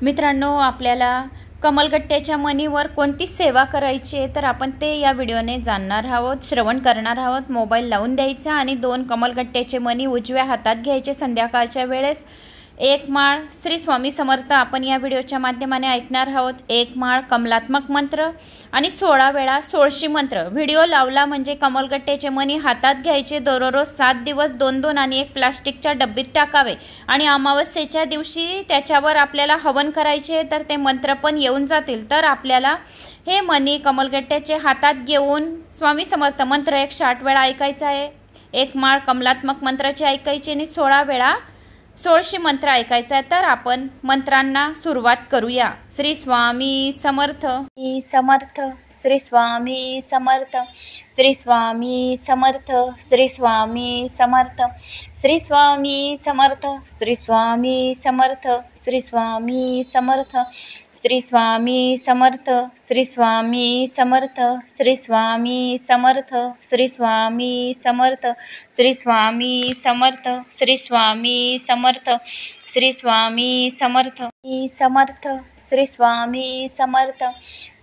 मित्रांनो, आपल्याला कमलगट्ट्याच्या मणीवर कोणती सेवा करायची आहे तर आपण ते या व्हिडिओने जाणणार आहोत, श्रवण करणार आहोत। मोबाईल लावून द्यायचा आणि 2 कमलगट्ट्याचे मणी उजव्या हातात घ्यायचे। संध्याकाळच्या वेळेस 1 माळ श्री स्वामी समर्थ आपण या व्हिडिओच्या माध्यमाने ऐकणार आहोत। 1 माळ कमलात्मक मंत्र आणि 16 वेळा 16शी मंत्र। व्हिडिओ लावला म्हणजे कमलगट्ट्याचे मणी हातात घ्यायचे, दररोज 7 दिवस 2-2 आणि 1 प्लास्टिकच्या डब्बीत टाकावे आणि अमावस्येच्या दिवशी त्याच्यावर आपल्याला हवन करायचे, तर ते मंत्र पण येऊन जातील। तर आपल्याला हे मणी कमलगट्ट्याचे हातात घेऊन स्वामी समर्थ मंत्र 108 वेळा ऐकायचा आहे। 1 माळ कमलात्मक मंत्राची ऐकायची आणि 16 वेळा 16शी मंत्र ऐकायचा। तर आपण मंत्रांना सुरुवात करूया। श्री स्वामी समर्थ समर्थ, श्री स्वामी समर्थ, श्री स्वामी समर्थ, श्री स्वामी समर्थ, श्री स्वामी समर्थ, श्री स्वामी समर्थ, श्री स्वामी समर्थ, श्री स्वामी समर्थ, श्री स्वामी समर्थ, श्री स्वामी समर्थ, श्री स्वामी समर्थ, श्री स्वामी समर्थ, श्री स्वामी समर्थ, श्री स्वामी समर्थ समर्थ, श्री स्वामी समर्थ, श्री स्वामी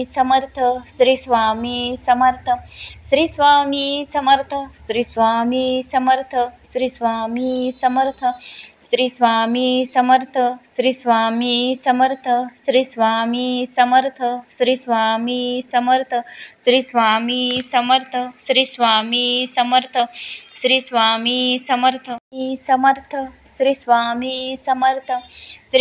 समर्थ, श्री स्वामी समर्थ, श्री स्वामी समर्थ, श्री स्वामी समर्थ, श्री स्वामी समर्थ, श्री स्वामी समर्थ, श्री स्वामी समर्थ, श्री स्वामी समर्थ, श्री स्वामी समर्थ, श्री स्वामी समर्थ, श्री स्वामी समर्थ, श्री स्वामी समर्थ समर्थ, श्री स्वामी समर्थ,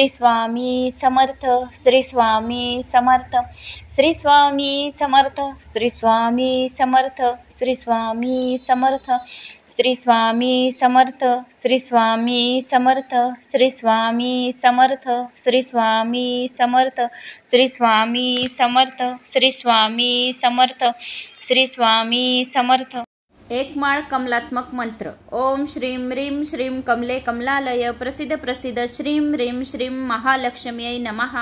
श्री स्वामी समर्थ, श्री स्वामी समर्थ, श्री स्वामी समर्थ, श्री स्वामी समर्थ, श्री स्वामी समर्थ, श्री स्वामी समर्थ, श्री स्वामी समर्थ, श्री स्वामी समर्थ, श्री स्वामी समर्थ, श्री स्वामी समर्थ, श्री स्वामी समर्थ, श्री स्वामी समर्थ। 1 माळ कमलात्मक मंत्र। ओम श्रीं ह्रीं श्रीं कमले कमलालय प्रसिद्ध प्रसिद्ध श्रीं ह्रीं श्रीं महालक्ष्म्यै नमः।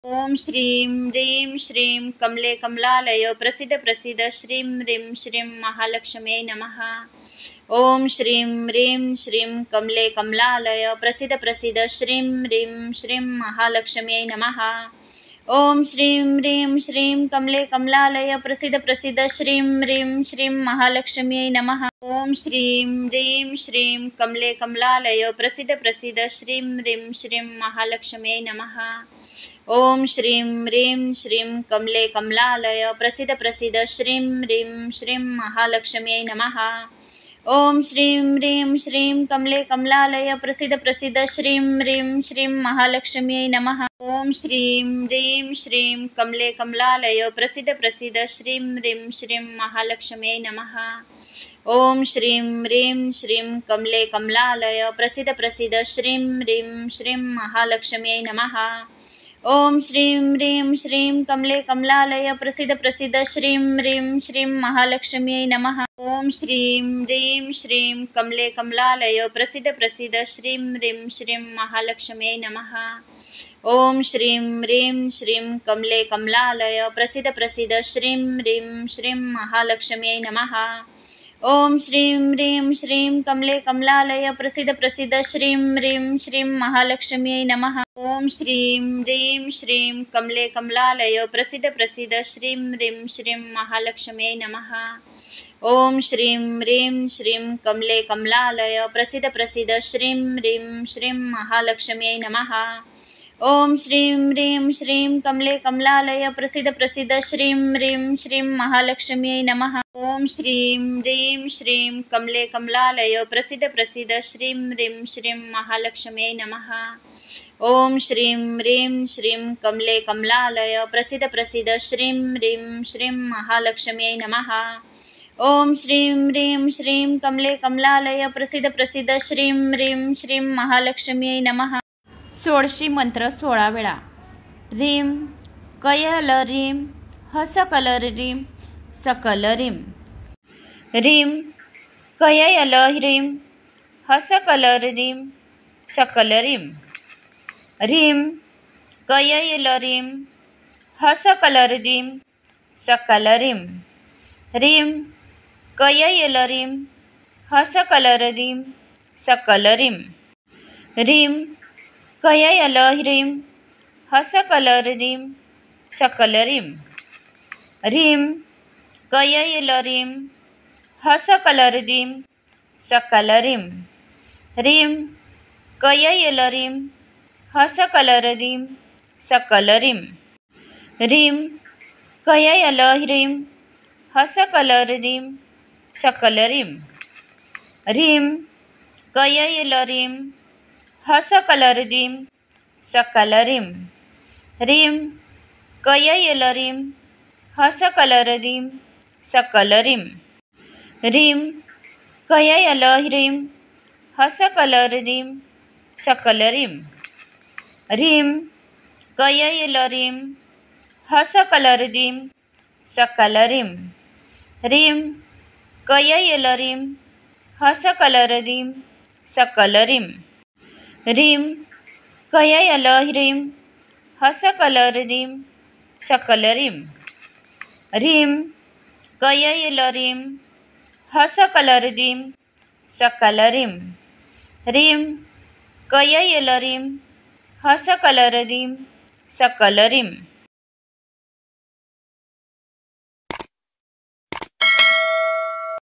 ओम श्रीं ह्रीं श्रीं कमले कमलालय प्रसिद्ध प्रसिद्ध श्रीं ह्रीं श्रीं महालक्ष्म्यै नमः। ओम श्रीं ह्रीं श्रीं कमले कमलालय प्रसिद्ध प्रसिद्ध श्रीं ह्रीं श्रीं महालक्ष्म्यै नमः। ओम श्रीं ह्रीं श्रीं कमले कमलालय प्रसिद्ध प्रसिद्ध श्रीं ह्रीं श्रीं महालक्ष्म्यै नमः। ओम श्रीं ह्रीं श्रीं कमले कमलालय प्रसिद्ध प्रसिद्ध श्रीं ह्रीं श्रीं महालक्ष्म्यै नमः। ओम श्रीं ह्रीं श्रीं कमले कमलालय प्रसिद्ध प्रसिद्ध श्रीं ह्रीं श्रीं महालक्ष्म्यै नमः। ओम श्रीं ह्रीं श्रीं कमले कमलालय प्रसिद्ध प्रसिद्ध श्रीं ह्रीं श्रीं महालक्ष्म्यै नमः। ओम श्रीं ह्रीं श्रीं कमले कमलालय प्रसिद्ध प्रसिद्ध श्रीं ह्रीं श्रीं महालक्ष्म्यै नमः। ओम श्रीं ह्रीं श्रीं कमले कमलालय प्रसिद्ध प्रसिद्ध श्रीं ह्रीं श्रीं महालक्ष्म्यै नमः। ओम श्रीं ह्रीं श्रीं कमले कमलालय प्रसिद्ध प्रसिद्ध श्रीं ह्रीं श्रीं महालक्ष्म्यै नमः। ओम श्रीं ह्रीं श्रीं कमले कमलालय प्रसिद्ध प्रसिद्ध श्रीं ह्रीं श्रीं महालक्ष्म्यै नमः। ओम श्रीं ह्रीं श्रीं कमले कमलालय प्रसिद्ध प्रसिद्ध श्रीं ह्रीं श्रीं महालक्ष्म्यै नमः। ओम श्रीं ह्रीं श्रीं कमले कमलालय प्रसिद्ध प्रसिद्ध श्रीं ह्रीं श्रीं महालक्ष्म्यै नमः। ओम श्रीं ह्रीं श्रीं कमले कमलालय प्रसिद्ध प्रसिद्ध श्रीं ह्रीं श्रीं महालक्ष्म्यै नमः। ओम श्रीं ह्रीं श्रीं कमले कमलालय प्रसिद्ध प्रसिद्ध श्रीं ह्रीं श्रीं महालक्ष्म्यै नमः। ओम श्रीं ह्रीं श्रीं कमले कमलालय प्रसिद्ध प्रसिद्ध श्रीं ह्रीं श्रीं महालक्ष्म्यै नमः। ओम श्रीं ह्रीं श्रीं कमले कमलालय प्रसिद्ध प्रसिद्ध श्रीं ह्रीं श्रीं महालक्ष्म्यै नमः। ओम श्रीं ह्रीं श्रीं कमले कमलालय प्रसिद्ध प्रसिद्ध श्रीं ह्रीं श्रीं महालक्ष्म्यै नमः। ओम श्रीं ह्रीं श्रीं कमले कमलालय प्रसिद्ध प्रसिद्ध श्रीं ह्रीं श्रीं महालक्ष्म्यै नमः। 16शी मंत्र 16 वेळा। रीं कयल रीं हसकल रीं सकल रीं। रीं कयल ह्रीं हसकल रीं सकल रीं। रीं कयल रीं हसकल रीं सकल रीं। रीं कयल रीं हसकल रीं सकल रीं। रीं कययल ह्रीं हसकलरीं सकलरीं ह्रीं कयलरीं हसकलरीं सकलरीं ह्रीं कयलरीं हसकलरीं सकलरीं ह्रीं कयलह्रीं हसकलरीं सकलरीं ह्रीं कयलरीं हसकलरीं सकलरीं ह्रीं कयलरीं हसकलरीं सकलरीं ह्रीं कयलह्रीं हसकलरीं सकलरीं ह्रीं कयलरीं हसकलरीं सकलरीं ह्रीं कयलरीं हसकलरीं सकलरीं ह्रीं कयलह्रीं हसकलरीं सकलरीं ह्रीं कयलरीं हसकलरीं सकलरीं ह्रीं कयलरीं हसकलरीं सकलरीं